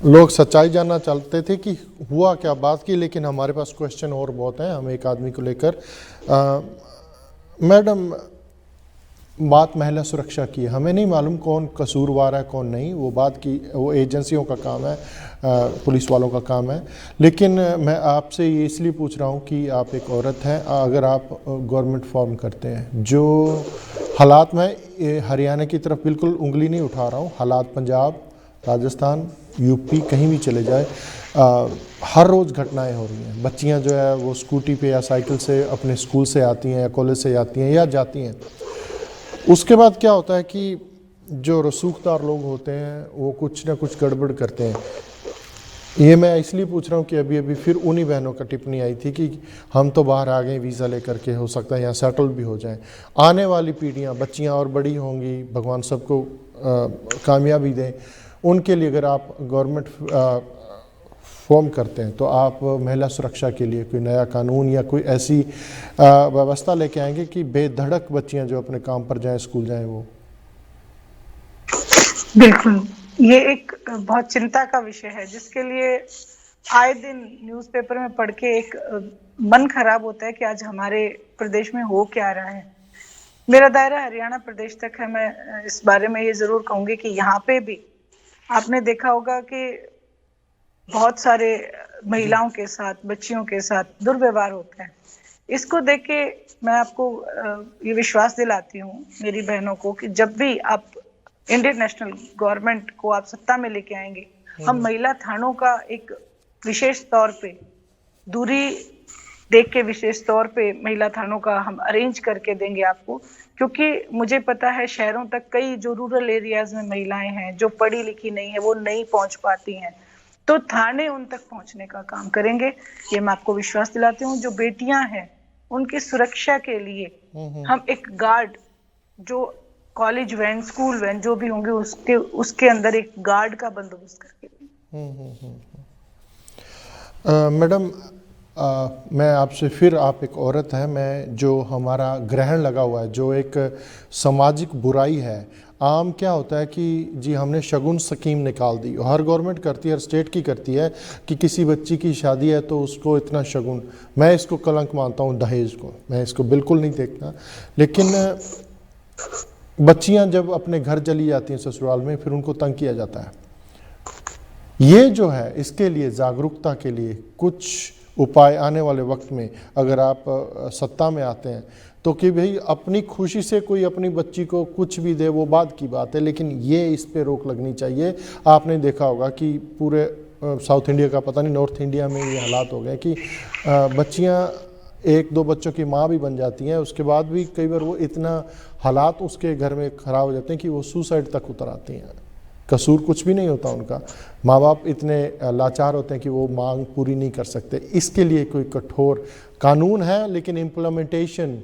लोग सच्चाई जानना चाहते थे कि हुआ क्या बात की, लेकिन हमारे पास क्वेश्चन और बहुत हैं हम एक आदमी को लेकर। मैडम, बात महिला सुरक्षा की है, हमें नहीं मालूम कौन कसूरवार है कौन नहीं, वो बात की वो एजेंसियों का काम है, पुलिस वालों का काम है। लेकिन मैं आपसे ये इसलिए पूछ रहा हूँ कि आप एक औरत हैं, अगर आप गवर्नमेंट फॉर्म करते हैं, जो हालात में हरियाणा की तरफ बिल्कुल उंगली नहीं उठा रहा हूँ, हालात पंजाब, राजस्थान, यूपी कहीं भी चले जाए, हर रोज़ घटनाएं हो रही हैं। बच्चियां जो है वो स्कूटी पे या साइकिल से अपने स्कूल से आती हैं या कॉलेज से आती हैं या जाती हैं, उसके बाद क्या होता है कि जो रसूखदार लोग होते हैं वो कुछ ना कुछ गड़बड़ करते हैं। ये मैं इसलिए पूछ रहा हूँ कि अभी अभी फिर उन्हीं बहनों का टिप्पणी आई थी कि हम तो बाहर आ गए वीज़ा लेकर के, हो सकता है यहाँ सेटल भी हो जाएं। आने वाली पीढ़ियाँ, बच्चियाँ और बड़ी होंगी, भगवान सबको कामयाबी दें, उनके लिए अगर आप गवर्नमेंट फॉर्म करते हैं तो आप महिला सुरक्षा के लिए कोई नया कानून या कोई ऐसी व्यवस्था लेके आएंगे कि बेधड़क बच्चियां जो अपने काम पर जाएं, स्कूल जाएं? वो बिल्कुल, ये एक बहुत चिंता का विषय है जिसके लिए आए दिन न्यूज़पेपर में पढ़ के एक मन खराब होता है कि आज हमारे प्रदेश में हो क्या रहा है। मेरा दायरा हरियाणा प्रदेश तक है। मैं इस बारे में ये जरूर कहूंगी कि यहाँ पे भी आपने देखा होगा कि बहुत सारे महिलाओं के साथ, बच्चियों के साथ दुर्व्यवहार होता है। इसको देख के मैं आपको ये विश्वास दिलाती हूँ मेरी बहनों को कि जब भी आप इंडियन नेशनल गवर्नमेंट को आप सत्ता में लेके आएंगे, हम महिला थानों का एक विशेष तौर पे दूरी देख के विशेष तौर पे महिला थानों का हम अरेंज करके देंगे आपको, क्योंकि मुझे पता है शहरों तक कई जो रूरल एरियाज में महिलाएं हैं जो पढ़ी लिखी नहीं है, वो नहीं पहुंच पाती हैं, तो थाने उन तक पहुंचने का काम करेंगे। ये मैं आपको विश्वास दिलाती हूँ। जो बेटियां हैं उनकी सुरक्षा के लिए हम एक गार्ड, जो कॉलेज वैन, स्कूल वैन जो भी होंगे उसके अंदर एक गार्ड का बंदोबस्त करके मैडम, मैं आपसे फिर, आप एक औरत हैं, मैं जो हमारा ग्रहण लगा हुआ है, जो एक सामाजिक बुराई है, आम क्या होता है कि जी हमने शगुन स्कीम निकाल दी, हर गवर्नमेंट करती है, हर स्टेट की करती है कि किसी बच्ची की शादी है तो उसको इतना शगुन। मैं इसको कलंक मानता हूँ, दहेज को, मैं इसको बिल्कुल नहीं देखता। लेकिन बच्चियाँ जब अपने घर चली जाती हैं ससुराल में, फिर उनको तंग किया जाता है। ये जो है, इसके लिए जागरूकता के लिए कुछ उपाय आने वाले वक्त में अगर आप सत्ता में आते हैं तो कि भाई अपनी खुशी से कोई अपनी बच्ची को कुछ भी दे, वो बात की बात है, लेकिन ये इस पे रोक लगनी चाहिए। आपने देखा होगा कि पूरे साउथ इंडिया का, पता नहीं नॉर्थ इंडिया में ये हालात हो गए कि बच्चियां एक दो बच्चों की माँ भी बन जाती हैं, उसके बाद भी कई बार वो इतना हालात उसके घर में ख़राब हो जाते हैं कि वो सुसाइड तक उतर आती हैं। कसूर कुछ भी नहीं होता उनका, माँ बाप इतने लाचार होते हैं कि वो मांग पूरी नहीं कर सकते। इसके लिए कोई कठोर कानून है, लेकिन इम्प्लीमेंटेशन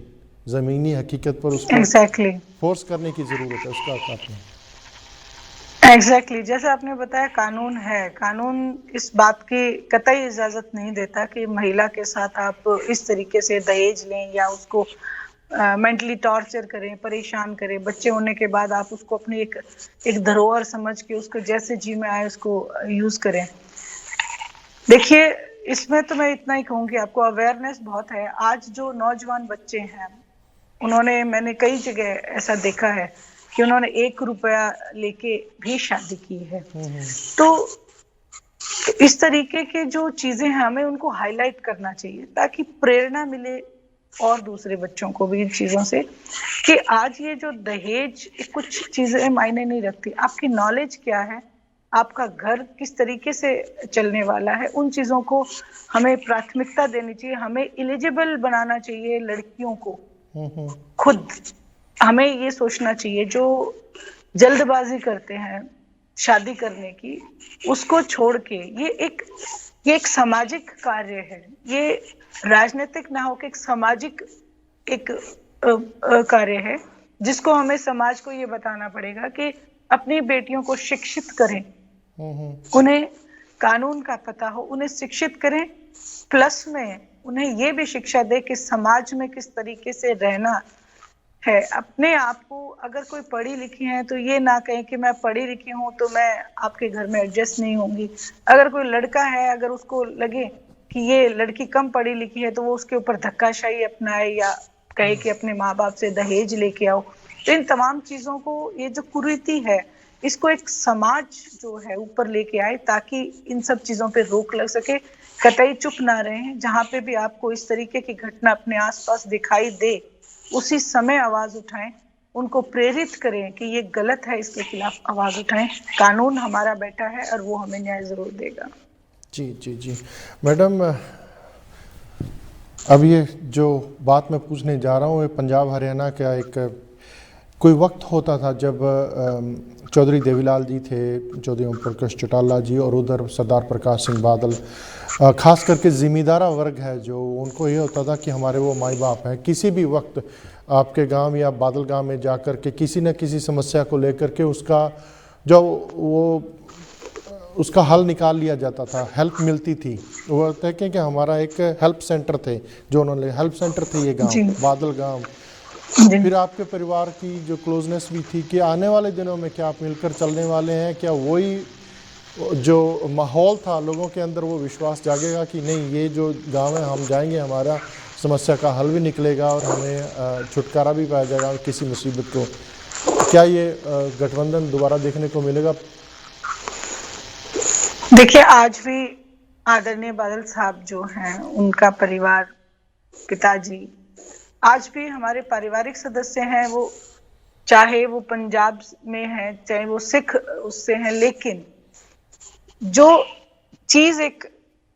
ज़मीनी हकीकत पर उसको फोर्स करने की ज़रूरत है। उसका एग्जैक्टली जैसे आपने बताया, कानून है, कानून इस बात की कतई इजाजत नहीं देता कि महिला के साथ आप इस तरीके से दहेज लें या उसको मेंटली टॉर्चर करें, परेशान करें। बच्चे होने के बाद आप उसको अपनी एक धरोहर समझ के उसको जैसे जी में आए उसको यूज करें। देखिए, इसमें तो मैं इतना ही कहूंगी, आपको अवेयरनेस बहुत है। आज जो नौजवान बच्चे हैं, मैंने कई जगह ऐसा देखा है कि उन्होंने 1 रुपया लेके भी शादी की है। तो इस तरीके के जो चीजें हैं, हमें उनको हाईलाइट करना चाहिए ताकि प्रेरणा मिले और दूसरे बच्चों को भी इन चीजों से, कि आज ये जो दहेज, कुछ चीजें मायने नहीं रखती। आपकी नॉलेज क्या है, आपका घर किस तरीके से चलने वाला है, उन चीजों को हमें प्राथमिकता देनी चाहिए। हमें एलिजिबल बनाना चाहिए लड़कियों को। खुद हमें ये सोचना चाहिए, जो जल्दबाजी करते हैं शादी करने की, उसको छोड़ के ये एक सामाजिक कार्य है, ये राजनीतिक ना होकर एक सामाजिक एक कार्य है, जिसको हमें समाज को ये बताना पड़ेगा कि अपनी बेटियों को शिक्षित करें, उन्हें कानून का पता हो, उन्हें शिक्षित करें, प्लस में उन्हें ये भी शिक्षा दे कि समाज में किस तरीके से रहना है। अपने आप को, अगर कोई पढ़ी लिखी है तो ये ना कहें कि मैं पढ़ी लिखी हूँ तो मैं आपके घर में एडजस्ट नहीं होंगी। अगर कोई लड़का है, अगर उसको लगे कि ये लड़की कम पढ़ी लिखी है, तो वो उसके ऊपर धक्काशाही अपनाए या कहे कि अपने माँ बाप से दहेज लेके आओ। तो इन तमाम चीजों को, ये जो कुरीति है, इसको एक समाज जो है ऊपर लेके आए ताकि इन सब चीजों पे रोक लग सके। कतई चुप ना रहें। जहां पे भी आपको इस तरीके की घटना अपने आसपास दिखाई दे, उसी समय आवाज उठाएं, उनको प्रेरित करें कि ये गलत है, इसके खिलाफ आवाज उठाएं। कानून हमारा बेटा है और वो हमें न्याय जरूर देगा। जी जी जी मैडम, अब ये जो बात मैं पूछने जा रहा हूँ, ये पंजाब हरियाणा का एक कोई वक्त होता था जब चौधरी देवीलाल जी थे, चौधरी ओम प्रकाश चौटाला जी, और उधर सरदार प्रकाश सिंह बादल, ख़ास करके ज़िम्मेदारा वर्ग है जो, उनको ये होता था कि हमारे वो माई बाप हैं। किसी भी वक्त आपके गांव या बादल गांव में जाकर के किसी न किसी समस्या को लेकर के उसका हल निकाल लिया जाता था, हेल्प मिलती थी। वो कहते हैं कि हमारा एक हेल्प सेंटर थे, जो उन्होंने हेल्प सेंटर थे ये गाँव बादल गाँव। फिर आपके परिवार की जो क्लोजनेस भी थी कि आने वाले दिनों में क्या आप मिलकर चलने वाले हैं? क्या वही जो माहौल था लोगों के अंदर, वो विश्वास जागेगा कि नहीं, ये जो गांव है हम जाएंगे, हमारा समस्या का हल भी निकलेगा और हमें छुटकारा भी पाया जाएगा किसी मुसीबत को? क्या ये गठबंधन दोबारा देखने को मिलेगा? देखिए, आज भी आदरणीय बादल साहब जो हैं, उनका परिवार, पिताजी आज भी हमारे पारिवारिक सदस्य हैं। वो चाहे वो पंजाब में है, चाहे वो सिख उससे हैं, लेकिन जो चीज एक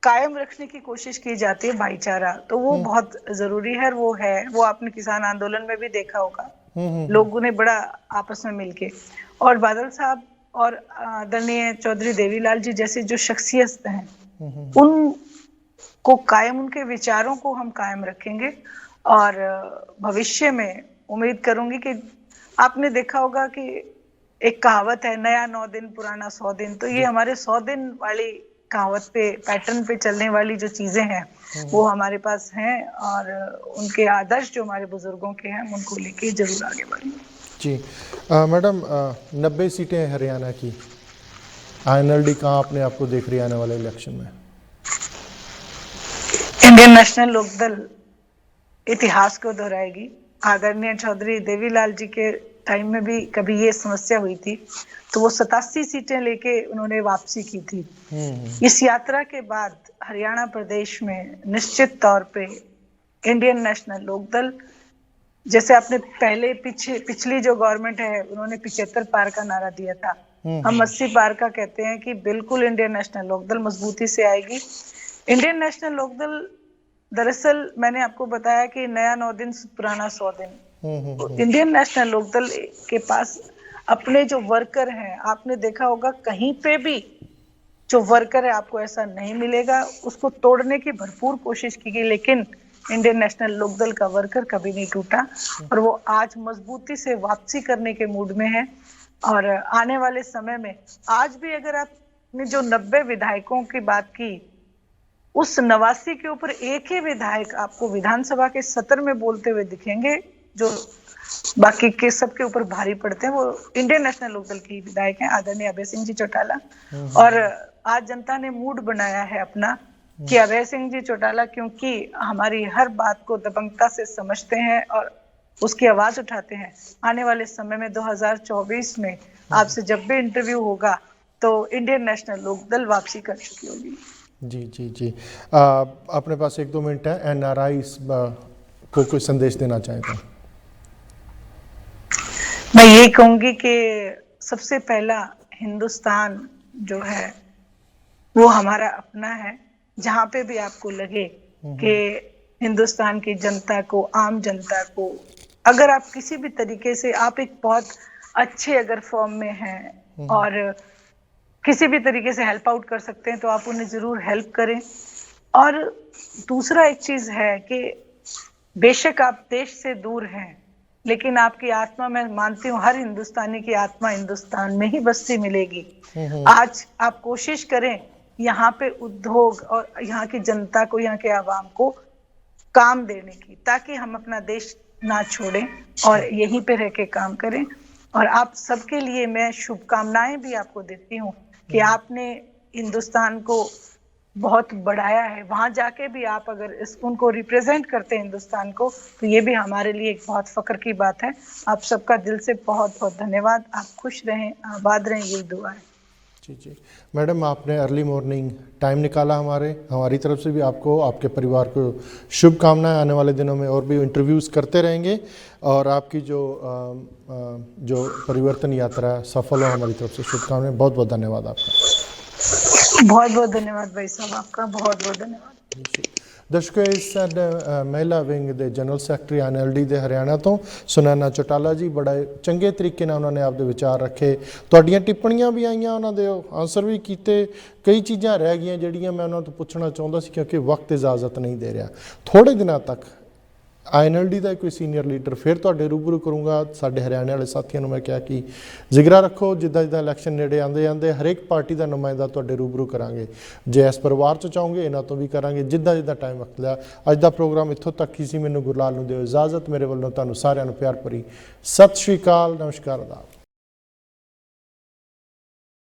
कायम रखने की कोशिश की जाती है, भाईचारा, तो वो बहुत जरूरी है। वो आपने किसान आंदोलन में भी देखा होगा, लोगों ने बड़ा आपस में मिलके, और बादल साहब और आदरणीय चौधरी देवीलाल जी जैसे जो शख्सियत हैं, उनको कायम, उनके विचारों को हम कायम रखेंगे। और भविष्य में उम्मीद करूंगी कि आपने देखा होगा कि एक कहावत है, नया 9 दिन पुराना 100 दिन। तो ये हमारे 100 दिन वाली कहावत पे, पैटर्न पे चलने वाली जो चीजें हैं, वो हमारे पास हैं, और उनके आदर्श जो हमारे बुजुर्गों के हैं, उनको लेके जरूर आगे बढ़ेंगे। जी मैडम, 90 सीटें हरियाणा की, INLD कहाँ अपने आप को देख रही है आने वाले इलेक्शन में? इंडियन नेशनल लोकदल इतिहास को दोहराएगी। आदरणीय चौधरी देवीलाल जी के टाइम में भी कभी ये समस्या हुई थी, तो वो 87 सीटें लेके उन्होंने वापसी की थी। इस यात्रा के बाद हरियाणा प्रदेश में निश्चित तौर पे इंडियन नेशनल लोकदल, जैसे आपने पहले पिछली जो गवर्नमेंट है, उन्होंने 75 पार का नारा दिया था, हम 80 पार का कहते हैं कि बिल्कुल इंडियन नेशनल लोकदल मजबूती से आएगी। इंडियन नेशनल लोकदल, दरअसल मैंने आपको बताया कि नया 9 दिन पुराना 100 दिन। इंडियन नेशनल लोकदल के पास अपने जो वर्कर हैं, आपने देखा होगा कहीं पे भी जो वर्कर है आपको ऐसा नहीं मिलेगा, उसको तोड़ने की भरपूर कोशिश की गई, लेकिन इंडियन नेशनल लोकदल का वर्कर कभी नहीं टूटा, और वो आज मजबूती से वापसी करने के मूड में है। और आने वाले समय में आज भी अगर आपने जो 90 विधायकों की बात की, उस 89 के ऊपर एक ही विधायक आपको विधानसभा के सत्र में बोलते हुए दिखेंगे। जो बाकी के सबके ऊपर भारी पड़ते हैं वो इंडियन नेशनल लोकदल के ही विधायक हैं, आदरणीय अभय सिंह जी चौटाला। और आज जनता ने मूड बनाया है अपना कि अभय सिंह जी चौटाला क्योंकि हमारी हर बात को दबंगता से समझते हैं और उसकी आवाज उठाते हैं। आने वाले समय में 2024 में आपसे जब भी इंटरव्यू होगा तो इंडियन नेशनल लोकदल वापसी कर चुकी होगी। जी जी जी, अपने पास 1-2 मिनट है, एनआरआई को कोई संदेश देना चाहें तो? मैं ये कहूंगी कि सबसे पहला हिंदुस्तान जो है वो हमारा अपना है। जहां पे भी आपको लगे कि हिंदुस्तान की जनता को, आम जनता को, अगर आप किसी भी तरीके से, आप एक बहुत अच्छे अगर फॉर्म में हैं और किसी भी तरीके से हेल्प आउट कर सकते हैं तो आप उन्हें जरूर हेल्प करें। और दूसरा एक चीज है कि बेशक आप देश से दूर हैं, लेकिन आपकी आत्मा, मैं मानती हूँ हर हिंदुस्तानी की आत्मा हिंदुस्तान में ही बसती मिलेगी। आज आप कोशिश करें यहाँ पे उद्योग और यहाँ की जनता को, यहाँ के आवाम को काम देने की, ताकि हम अपना देश ना छोड़ें और यहीं पे रह के काम करें। और आप सबके लिए मैं शुभकामनाएं भी आपको देती हूँ कि आपने हिंदुस्तान को बहुत बढ़ाया है। वहां जाके भी आप अगर उनको रिप्रेजेंट करते हैं हिंदुस्तान को, तो ये भी हमारे लिए एक बहुत फख्र की बात है। आप सबका दिल से बहुत बहुत धन्यवाद। आप खुश रहें, आबाद रहें, यही दुआ है। जी जी मैडम, आपने अर्ली मॉर्निंग टाइम निकाला हमारी तरफ से भी आपको, आपके परिवार को शुभकामनाएं। आने वाले दिनों में और भी इंटरव्यूज़ करते रहेंगे और आपकी जो परिवर्तन यात्रा सफल हो, हमारी तरफ से शुभकामनाएं। बहुत बहुत धन्यवाद आपका। बहुत बहुत धन्यवाद भाई साहब, आपका बहुत बहुत धन्यवाद। दर्शकों, इस महिला विंग के जनरल सैकटरी NLD ਦੇ ਹਰਿਆਣਾ ਤੋਂ ਸੁਨੈਨਾ ਚੌਟਾਲਾ ਜੀ ਬੜਾ ਚੰਗੇ ਤਰੀਕੇ ਨਾਲ ਉਹਨਾਂ ਨੇ ਆਪਦੇ ਵਿਚਾਰ ਰੱਖੇ। ਤੁਹਾਡੀਆਂ ਟਿੱਪਣੀਆਂ ਵੀ ਆਈਆਂ, ਉਹਨਾਂ ਦੇ ਆਨਸਰ ਵੀ ਕੀਤੇ। ਕਈ ਚੀਜ਼ਾਂ ਰਹਿ ਗਈਆਂ ਜਿਹੜੀਆਂ ਮੈਂ ਉਹਨਾਂ ਤੋਂ ਪੁੱਛਣਾ ਚਾਹੁੰਦਾ ਸੀ, ਕਿਉਂਕਿ ਵਕਤ ਇਜਾਜ਼ਤ ਨਹੀਂ ਦੇ ਰਿਹਾ। ਥੋੜੇ ਦਿਨਾਂ ਤੱਕ NLD ਦਾ ਕੋਈ ਸੀਨੀਅਰ ਲੀਡਰ ਫਿਰ ਤੁਹਾਡੇ ਰੂਬਰੂ ਕਰੂੰਗਾ। ਸਾਡੇ ਹਰਿਆਣੇ ਵਾਲੇ ਸਾਥੀਆਂ ਨੂੰ ਮੈਂ ਕਿਹਾ ਕਿ ਜ਼ਿਕਰਾ ਰੱਖੋ, ਜਿੱਦਾਂ ਜਿੱਦਾਂ ਇਲੈਕਸ਼ਨ ਨੇੜੇ ਆਉਂਦੇ ਹਰੇਕ ਪਾਰਟੀ ਦਾ ਨੁਮਾਇੰਦਾ ਤੁਹਾਡੇ ਰੂਬਰੂ ਕਰਾਂਗੇ। ਜੇ ਇਸ ਪਰਿਵਾਰ 'ਚ ਚਾਹੋਗੇ ਇਹਨਾਂ ਤੋਂ ਵੀ ਕਰਾਂਗੇ, ਜਿੱਦਾਂ ਜਿੱਦਾਂ ਟਾਈਮ ਵਕਤ ਲਿਆ। ਅੱਜ ਦਾ ਪ੍ਰੋਗਰਾਮ ਇੱਥੋਂ ਤੱਕ ਹੀ ਸੀ। ਮੈਨੂੰ ਗੁਰਲਾਲ ਨੂੰ ਦਿਓ ਇਜਾਜ਼ਤ। ਮੇਰੇ ਵੱਲੋਂ ਤੁਹਾਨੂੰ ਸਾਰਿਆਂ ਨੂੰ ਪਿਆਰ ਭਰੀ ਸਤਿ ਸ਼੍ਰੀ ਅਕਾਲ, ਨਮਸਕਾਰ, ਆਦਾਬ।